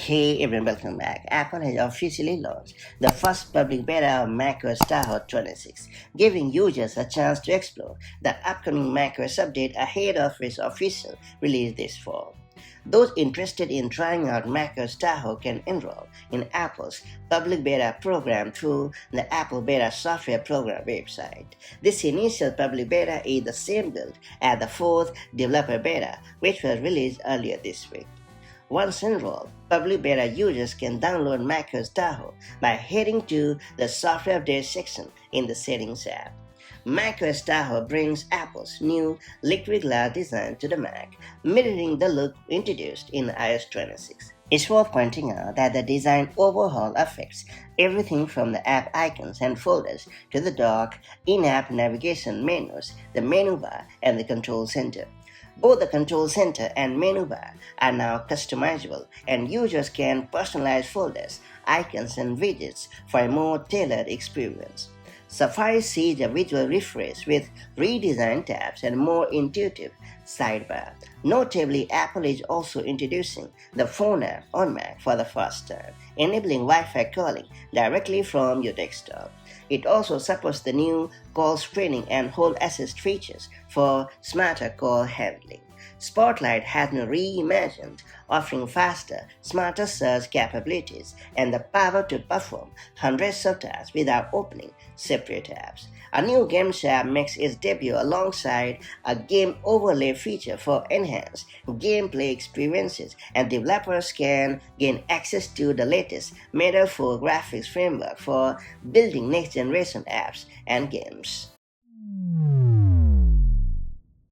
Hey everyone, welcome back. Apple has officially launched the first public beta of macOS Tahoe 26, giving users a chance to explore the upcoming macOS update ahead of its official release this fall. Those interested in trying out macOS Tahoe can enroll in Apple's public beta program through the Apple Beta Software Program website. This initial public beta is the same build as the fourth developer beta, which was released earlier this week. Once enrolled, public beta users can download macOS Tahoe by heading to the Software Update section in the Settings app. macOS Tahoe brings Apple's new liquid glass design to the Mac, mirroring the look introduced in iOS 26. It's worth pointing out that the design overhaul affects everything from the app icons and folders to the dock, in-app navigation menus, the menu bar, and the control center. Both the control center and menu bar are now customizable, and users can personalize folders, icons, and widgets for a more tailored experience. Safari sees a visual refresh with redesigned tabs and more intuitive sidebar. Notably, Apple is also introducing the Phone app on Mac for the first time, enabling Wi-Fi calling directly from your desktop. It also supports the new call screening and hold assist features for smarter call handling. Spotlight has been reimagined, offering faster, smarter search capabilities and the power to perform hundreds of tasks without opening separate apps. A new Games app makes its debut alongside a game overlay feature for enhanced gameplay experiences, and developers can gain access to the latest Meta 4 graphics framework for building next-generation apps and games.